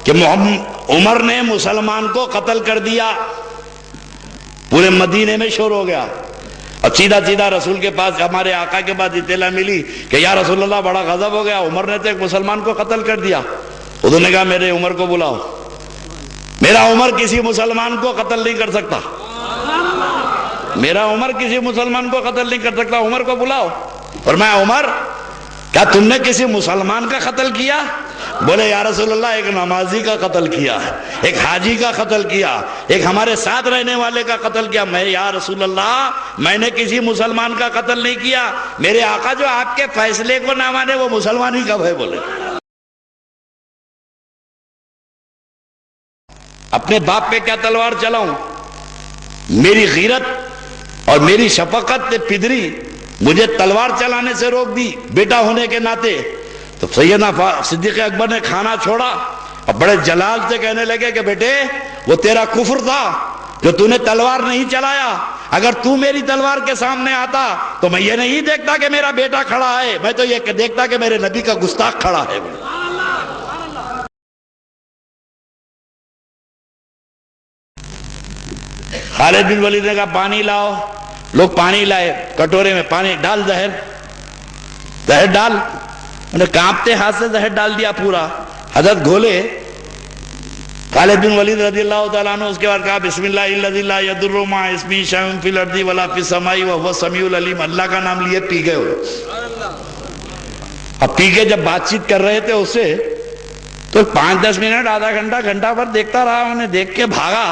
کہ عمر نے مسلمان کو قتل کر دیا، پورے مدینے میں شور ہو گیا، اور سیدھا سیدھا رسول کے پاس، ہمارے آقا کے پاس اطلاع ملی کہ یا رسول اللہ بڑا غضب ہو گیا، عمر نے تو ایک مسلمان کو قتل کر دیا۔ حضور نے کہا میرے عمر کو بلاؤ، میرا عمر کسی مسلمان کو قتل نہیں کر سکتا، میرا عمر کسی مسلمان کو قتل نہیں کر سکتا، عمر کو بلاؤ۔ فرمایا عمر کیا تم نے کسی مسلمان کا قتل کیا؟ بولے یا رسول اللہ ایک نمازی کا قتل کیا، ایک حاجی کا قتل کیا، ایک ہمارے ساتھ رہنے والے کا قتل کیا۔ میں یا رسول اللہ میں نے کسی مسلمان کا قتل نہیں کیا، میرے آقا جو آپ کے فیصلے کو نہ مانے وہ مسلمان ہی کب ہے؟ بولے اپنے باپ پہ کیا تلوار چلاؤں؟ میری غیرت اور میری شفقت پدری مجھے تلوار چلانے سے روک دی بیٹا ہونے کے ناطے۔ تو سیدنا صدیق اکبر نے کھانا چھوڑا اور بڑے جلال سے کہنے لگے کہ بیٹے وہ تیرا کفر تھا جو تو نے تلوار نہیں چلایا، اگر تو میری تلوار کے سامنے آتا تو میں یہ نہیں دیکھتا کہ میرا بیٹا کھڑا ہے، میں تو یہ دیکھتا کہ میرے نبی کا گستاخ کھڑا ہے۔ خالد بن ولید نے کہا پانی لاؤ، لوگ پانی لائے، کٹورے میں پانی ڈال، زہر ڈال، انہیں کانپتے ہاتھ سے زہر ڈال دیا پورا، حضرت گھولے۔ خالد بن ولید رضی اللہ تعالیٰ عنہ اس کے بعد کہا بسم اللہ الذی لا یضر مع اسمہ شیء فی الارض ولا فی السماء وہو السمیع العلیم، اللہ کا نام لیے پی گئے ہوئے۔ اب پی کے جب بات چیت کر رہے تھے اس سے تو 5-10 منٹ، آدھا گھنٹہ، گھنٹہ بھر دیکھتا رہا، انہیں دیکھ کے بھاگا،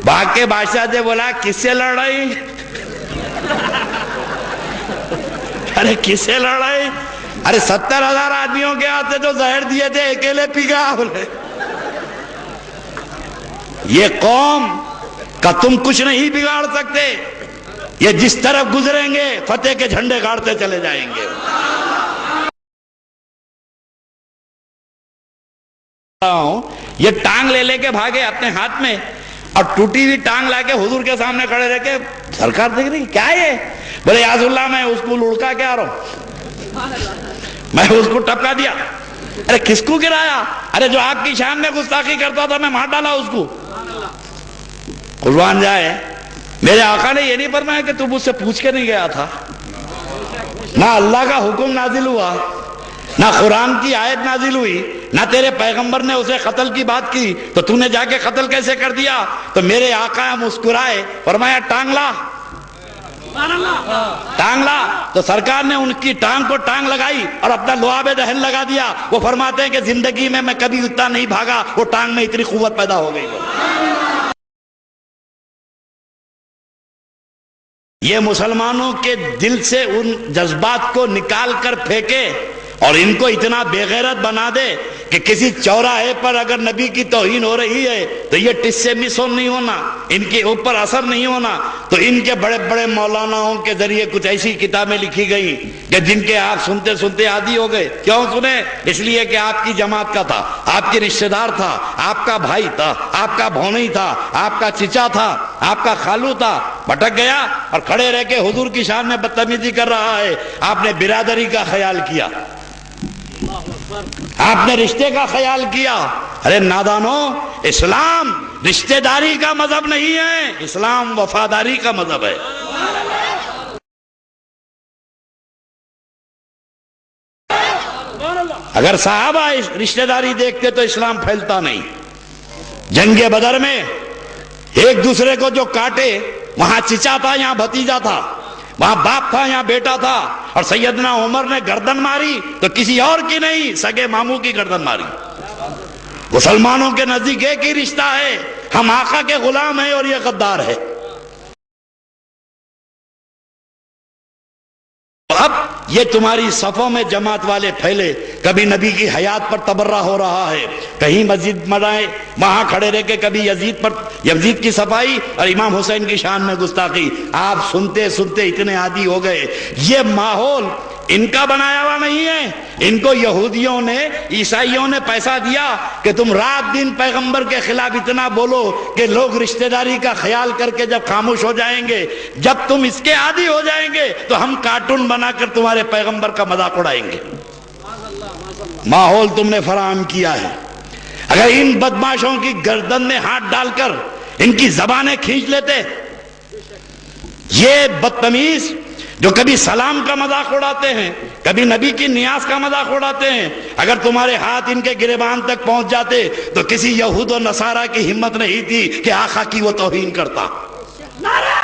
بھاگ کے بادشاہ سے بولا کس سے لڑ رہی؟ ارے کس سے لڑ رہی؟ ارے 70,000 آدمیوں کے ہاتھ سے جو زہر دیے تھے اکیلے پی گیا۔ بولے یہ قوم کا تم کچھ نہیں بگاڑ سکتے، یہ جس طرف گزریں گے فتح کے جھنڈے گاڑتے چلے جائیں گے۔ یہ ٹانگ لے لے کے بھاگے اپنے ہاتھ میں، اور ٹوٹی ہوئی ٹانگ لا کے حضور کے سامنے کھڑے رہ کے سرکار دیکھ رہی کیا ہے؟ بولے یا رسول اللہ میں اس کو لڑکا کے آ رہا ہوں، میں اس کو ٹپکا دیا۔ ارے کس کو گرایا؟ ارے جو آپ کی شان میں گستاخی کرتا تھا میں مار ڈالا اس کو۔ قربان جائے میرے آقا نے یہ نہیں فرمایا کہ تو مجھ سے پوچھ کے نہیں گیا تھا، نہ اللہ کا حکم نازل ہوا، نہ قرآن کی آیت نازل ہوئی، نہ تیرے پیغمبر نے اسے قتل کی بات کی، تو تو نے جا کے قتل کیسے کر دیا؟ تو میرے آقا مسکرائے، فرمایا ٹانگ لا، ٹانگ لا۔ تو سرکار نے ان کی ٹانگ کو ٹانگ لگائی اور اپنا لعاب دہن لگا دیا۔ وہ فرماتے ہیں کہ زندگی میں کبھی اتنا نہیں بھاگا، وہ ٹانگ میں اتنی قوت پیدا ہو گئی۔ یہ مسلمانوں کے دل سے ان جذبات کو نکال کر پھینکے اور ان کو اتنا بے غیرت بنا دے کہ کسی چوراہے پر اگر نبی کی توہین ہو رہی ہے تو یہ ٹس سے مس نہیں ہونا، ان کے اوپر اثر نہیں ہونا۔ تو ان کے بڑے بڑے مولاناؤں کے ذریعے کچھ ایسی کتابیں لکھی گئیں کہ جن کے آپ سنتے سنتے عادی ہو گئے۔ کیوں سنے؟ اس لیے کہ آپ کی جماعت کا تھا، آپ کے رشتہ دار تھا، آپ کا بھائی تھا، آپ کا بھونئی تھا، آپ کا چچا تھا، آپ کا خالو تھا، بھٹک گیا اور کھڑے رہ کے حضور کی شان میں بدتمیزی کر رہا ہے۔ آپ نے برادری کا خیال کیا، آپ نے رشتے کا خیال کیا۔ ارے نادانو، اسلام رشتہ داری کا مذہب نہیں ہے، اسلام وفاداری کا مذہب ہے۔ اگر صحابہ رشتہ داری دیکھتے تو اسلام پھیلتا نہیں۔ جنگ بدر میں ایک دوسرے کو جو کاٹے، وہاں چچا تھا یہاں بھتیجا تھا، وہاں باپ تھا یہاں بیٹا تھا، اور سیدنا عمر نے گردن ماری تو کسی اور کی نہیں، سگے ماموں کی گردن ماری۔ مسلمانوں کے نزدیک ایک ہی رشتہ ہے، ہم آقا کے غلام ہیں اور یہ غدار ہے۔ اب یہ تمہاری صفوں میں جماعت والے پھیلے، کبھی نبی کی حیات پر تبرہ ہو رہا ہے، کہیں مسجد منائے وہاں کھڑے رہ کے کبھی یزید کی صفائی اور امام حسین کی شان میں گستاخی۔ آپ سنتے سنتے اتنے عادی ہو گئے۔ یہ ماحول ان کا بنایا ہوا نہیں ہے، ان کو یہودیوں نے، عیسائیوں نے پیسہ دیا کہ تم رات دن پیغمبر کے خلاف اتنا بولو کہ لوگ رشتہ داری کا خیال کر کے جب خاموش ہو جائیں گے، جب تم اس کے عادی ہو جائیں گے تو ہم کارٹون بنا کر تمہارے پیغمبر کا مذاق اڑائیں گے۔ ماحول تم نے فراہم کیا ہے۔ اگر ان بدماشوں کی گردن میں ہاتھ ڈال کر ان کی زبانیں کھینچ لیتے، یہ بدتمیز جو کبھی سلام کا مذاق اڑاتے ہیں، کبھی نبی کی نیاز کا مذاق اڑاتے ہیں، اگر تمہارے ہاتھ ان کے گریبان تک پہنچ جاتے تو کسی یہود و نصارہ کی ہمت نہیں تھی کہ آقا کی وہ توہین کرتا۔ نعرہ